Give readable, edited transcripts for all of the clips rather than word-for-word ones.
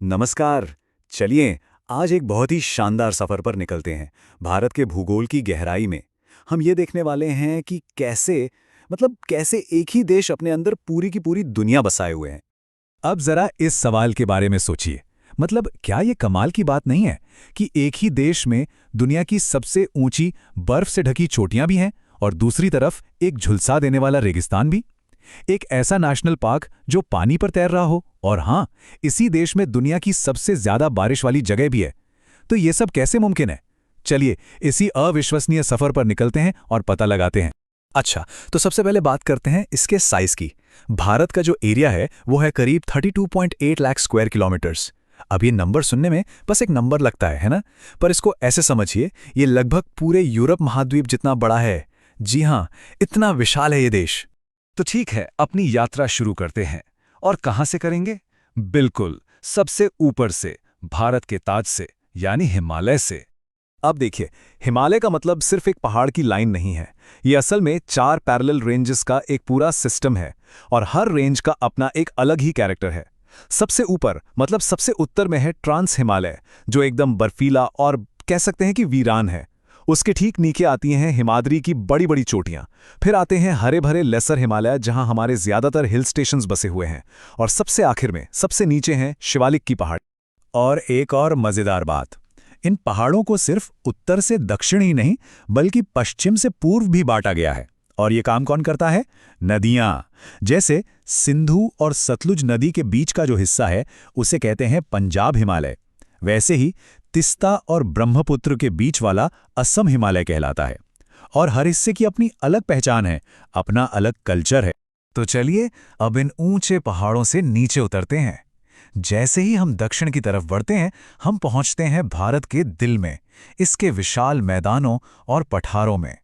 नमस्कार। चलिए आज एक बहुत ही शानदार सफर पर निकलते हैं भारत के भूगोल की गहराई में। हम ये देखने वाले हैं कि कैसे एक ही देश अपने अंदर पूरी की पूरी दुनिया बसाए हुए हैं। अब जरा इस सवाल के बारे में सोचिए। क्या ये कमाल की बात नहीं है कि एक ही देश में दुनिया की सबसे ऊंची बर्फ से ढकी चोटियां भी हैं और दूसरी तरफ एक झुलसा देने वाला रेगिस्तान भी। एक ऐसा नेशनल पार्क जो पानी पर तैर रहा हो, और हाँ, इसी देश में दुनिया की सबसे ज्यादा बारिश वाली जगह भी है। तो ये सब कैसे मुमकिन है? चलिए इसी अविश्वसनीय सफर पर निकलते हैं और पता लगाते हैं। अच्छा, तो सबसे पहले बात करते हैं इसके साइज की। भारत का जो एरिया है वो है करीब 32.8 लाख स्क्वायर किलोमीटर्स। अब ये नंबर सुनने में बस एक नंबर लगता है ना? पर इसको ऐसे समझिए, ये लगभग पूरे यूरोप महाद्वीप जितना बड़ा है। जी हाँ, इतना विशाल है ये देश। तो ठीक है, अपनी यात्रा शुरू करते हैं। और कहाँ से करेंगे? बिल्कुल, सबसे ऊपर से, भारत के ताज से, यानी हिमालय से। अब देखिए, हिमालय का मतलब सिर्फ एक पहाड़ की लाइन नहीं है। ये असल में 4 पैरेलल रेंजेस का एक पूरा सिस्टम है, और हर रेंज का अपना एक अलग ही कैरेक्टर है। सबसे ऊपर मतलब सबसे उत्तर में है ट्रांस हिमालय, जो एकदम बर्फीला और कह सकते हैं कि वीरान है। उसके ठीक नीचे आती हैं हिमाद्री की बड़ी बड़ी चोटियां। फिर आते हैं हरे भरे लेसर हिमालय, जहां हमारे ज्यादातर हिल स्टेशंस बसे हुए हैं। और सबसे आखिर में सबसे नीचे हैं शिवालिक की पहाड़। और एक और मजेदार बात, इन पहाड़ों को सिर्फ उत्तर से दक्षिण ही नहीं बल्कि पश्चिम से पूर्व भी बांटा गया है। और ये काम कौन करता है? नदियां। जैसे सिंधु और सतलुज नदी के बीच का जो हिस्सा है उसे कहते हैं पंजाब हिमालय। वैसे ही तिस्ता और ब्रह्मपुत्र के बीच वाला असम हिमालय कहलाता है। और हर हिस्से की अपनी अलग पहचान है, अपना अलग कल्चर है। तो चलिए अब इन ऊंचे पहाड़ों से नीचे उतरते हैं। जैसे ही हम दक्षिण की तरफ बढ़ते हैं, हम पहुंचते हैं भारत के दिल में, इसके विशाल मैदानों और पठारों में।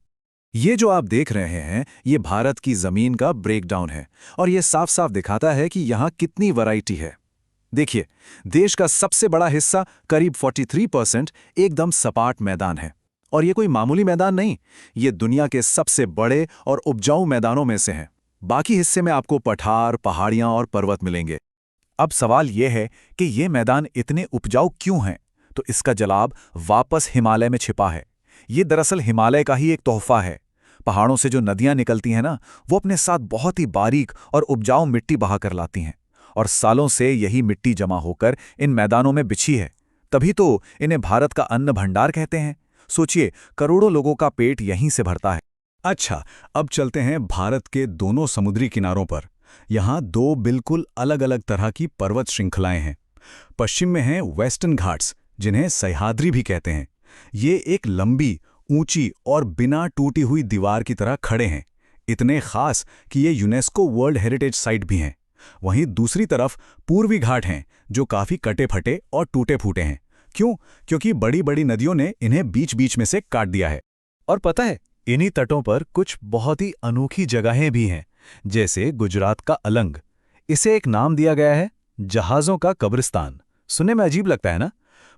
ये जो आप देख रहे हैं, ये भारत की जमीन का ब्रेकडाउन है, और ये साफ साफ दिखाता है कि यहाँ कितनी वैरायटी है। देखिए, देश का सबसे बड़ा हिस्सा करीब 43% एकदम सपाट मैदान है। और ये कोई मामूली मैदान नहीं, ये दुनिया के सबसे बड़े और उपजाऊ मैदानों में से हैं। बाकी हिस्से में आपको पठार, पहाड़ियां और पर्वत मिलेंगे। अब सवाल यह है कि ये मैदान इतने उपजाऊ क्यों हैं? तो इसका जवाब वापस हिमालय में छिपा है। ये दरअसल हिमालय का ही एक तोहफा है। पहाड़ों से जो नदियां निकलती हैं ना, वो अपने साथ बहुत ही बारीक और उपजाऊ मिट्टी बहा कर लाती हैं। और सालों से यही मिट्टी जमा होकर इन मैदानों में बिछी है। तभी तो इन्हें भारत का अन्न भंडार कहते हैं। सोचिए, करोड़ों लोगों का पेट यहीं से भरता है। अच्छा, अब चलते हैं भारत के दोनों समुद्री किनारों पर। यहाँ 2 बिल्कुल अलग अलग तरह की पर्वत श्रृंखलाएं हैं। पश्चिम में हैं वेस्टर्न घाट्स, जिन्हें सह्याद्री भी कहते हैं। ये एक लंबी, ऊंची और बिना टूटी हुई दीवार की तरह खड़े हैं, इतने खास कि ये यूनेस्को वर्ल्ड हेरिटेज साइट भी हैं। वहीं दूसरी तरफ पूर्वी घाट हैं, जो काफी कटे फटे और टूटे फूटे हैं। क्यों? क्योंकि बड़ी बड़ी नदियों ने इन्हें बीच बीच में से काट दिया है। और पता है, इन्हीं तटों पर कुछ बहुत ही अनोखी जगहें भी हैं, जैसे गुजरात का अलंग। इसे एक नाम दिया गया है, जहाजों का कब्रिस्तान। सुनने में अजीब लगता है ना?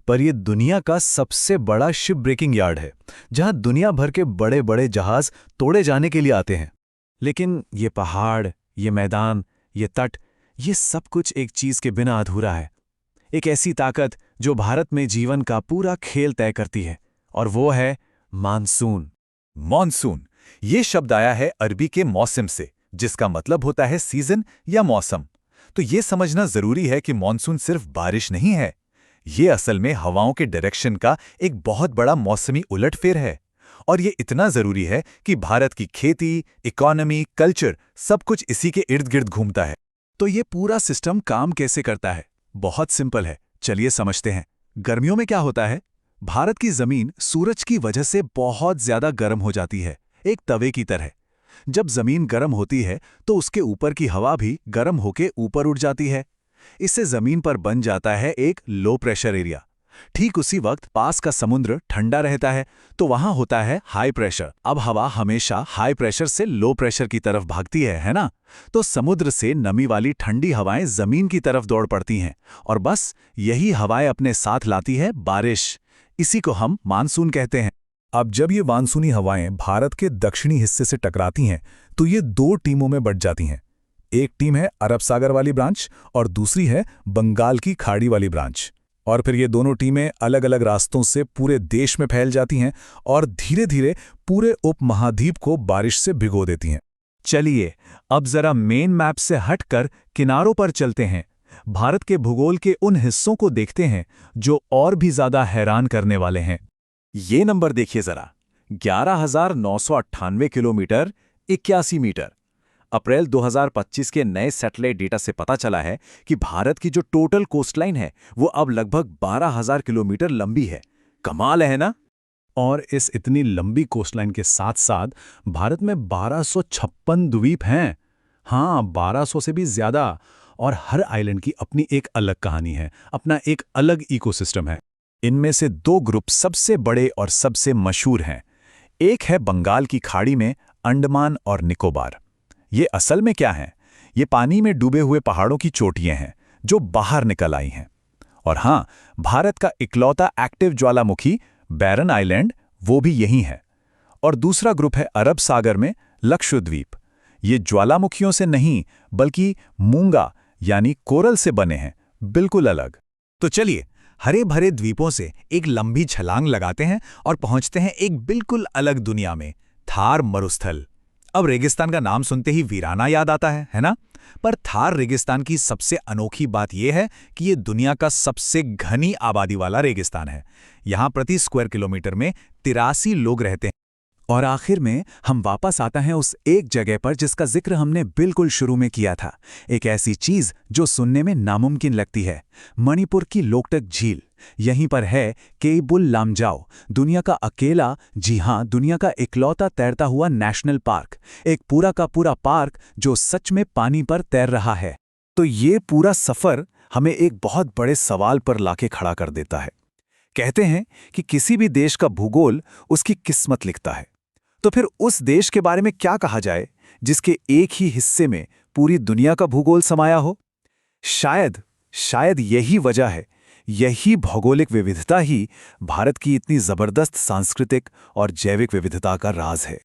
पर यह दुनिया का सबसे बड़ा शिप ब्रेकिंग यार्ड है, जहां दुनिया भर के बड़े बड़े जहाज तोड़े जाने के लिए आते हैं। लेकिन ये पहाड़, ये मैदान, ये तट, ये सब कुछ एक चीज के बिना अधूरा है। एक ऐसी ताकत जो भारत में जीवन का पूरा खेल तय करती है, और वो है मानसून। मॉनसून, ये शब्द आया है अरबी के मौसम से, जिसका मतलब होता है सीजन या मौसम। तो ये समझना जरूरी है कि मॉनसून सिर्फ बारिश नहीं है, ये असल में हवाओं के डायरेक्शन का एक बहुत बड़ा मौसमी उलटफेर है। और ये इतना जरूरी है कि भारत की खेती, इकोनॉमी, कल्चर सब कुछ इसी के इर्द गिर्द घूमता है। तो ये पूरा सिस्टम काम कैसे करता है? बहुत सिंपल है, चलिए समझते हैं। गर्मियों में क्या होता है? भारत की जमीन सूरज की वजह से बहुत ज्यादा गर्म हो जाती है, एक तवे की तरह। जब जमीन गर्म होती है तो उसके ऊपर की हवा भी गर्म होके ऊपर उठ जाती है। इससे जमीन पर बन जाता है एक लो प्रेशर एरिया। ठीक उसी वक्त पास का समुद्र ठंडा रहता है, तो वहां होता है हाई प्रेशर। अब हवा हमेशा हाई प्रेशर से लो प्रेशर की तरफ भागती है ना? तो समुद्र से नमी वाली ठंडी हवाएं जमीन की तरफ दौड़ पड़ती हैं, और बस यही हवाएं अपने साथ लाती है बारिश। इसी को हम मानसून कहते हैं। अब जब ये मानसूनी हवाएं भारत के दक्षिणी हिस्से से टकराती हैं, तो ये 2 टीमों में बंट जाती हैं। एक टीम है अरब सागर वाली ब्रांच और दूसरी है बंगाल की खाड़ी वाली ब्रांच। और फिर ये दोनों टीमें अलग अलग रास्तों से पूरे देश में फैल जाती हैं और धीरे धीरे पूरे उपमहाद्वीप को बारिश से भिगो देती हैं। चलिए अब जरा मेन मैप से हटकर किनारों पर चलते हैं, भारत के भूगोल के उन हिस्सों को देखते हैं जो और भी ज्यादा हैरान करने वाले हैं। ये नंबर देखिए जरा, 11,998 किलोमीटर 81 मीटर। अप्रैल 2025 के नए सैटेलाइट डेटा से पता चला है कि भारत की जो टोटल कोस्टलाइन है वो अब लगभग 12,000 किलोमीटर लंबी है। कमाल है ना? और इस इतनी लंबी कोस्टलाइन के साथ साथ भारत में 1256 द्वीप हैं। हाँ, 1200 से भी ज्यादा। और हर आइलैंड की अपनी एक अलग कहानी है, अपना एक अलग इकोसिस्टम है। इनमें से दो ग्रुप सबसे बड़े और सबसे मशहूर हैं। एक है बंगाल की खाड़ी में अंडमान और निकोबार। ये असल में क्या है? ये पानी में डूबे हुए पहाड़ों की चोटियां हैं जो बाहर निकल आई हैं। और हाँ, भारत का इकलौता एक्टिव ज्वालामुखी बैरन आइलैंड वो भी यही है। और दूसरा ग्रुप है अरब सागर में लक्षद्वीप। ये ज्वालामुखियों से नहीं बल्कि मूंगा यानी कोरल से बने हैं, बिल्कुल अलग। तो चलिए हरे भरे द्वीपों से एक लंबी छलांग लगाते हैं और पहुंचते हैं एक बिल्कुल अलग दुनिया में, थार मरुस्थल। अब रेगिस्तान का नाम सुनते ही वीराना याद आता है ना? पर थार रेगिस्तान की सबसे अनोखी बात यह है कि ये दुनिया का सबसे घनी आबादी वाला रेगिस्तान है। यहाँ प्रति स्क्वायर किलोमीटर में 83 लोग रहते हैं। और आखिर में हम वापस आता है उस एक जगह पर जिसका जिक्र हमने बिल्कुल शुरू में किया था, एक ऐसी चीज जो सुनने में नामुमकिन लगती है, मणिपुर की लोकटक झील। यहीं पर है केबुल लामजाओ, दुनिया का अकेला, जी हां, दुनिया का इकलौता तैरता हुआ नेशनल पार्क। एक पूरा का पूरा पार्क जो सच में पानी पर तैर रहा है। तो ये पूरा सफर हमें एक बहुत बड़े सवाल पर लाके खड़ा कर देता है। कहते हैं कि किसी भी देश का भूगोल उसकी किस्मत लिखता है। तो फिर उस देश के बारे में क्या कहा जाए जिसके एक ही हिस्से में पूरी दुनिया का भूगोल समाया हो? शायद यही वजह है, यही भौगोलिक विविधता ही भारत की इतनी जबरदस्त सांस्कृतिक और जैविक विविधता का राज है।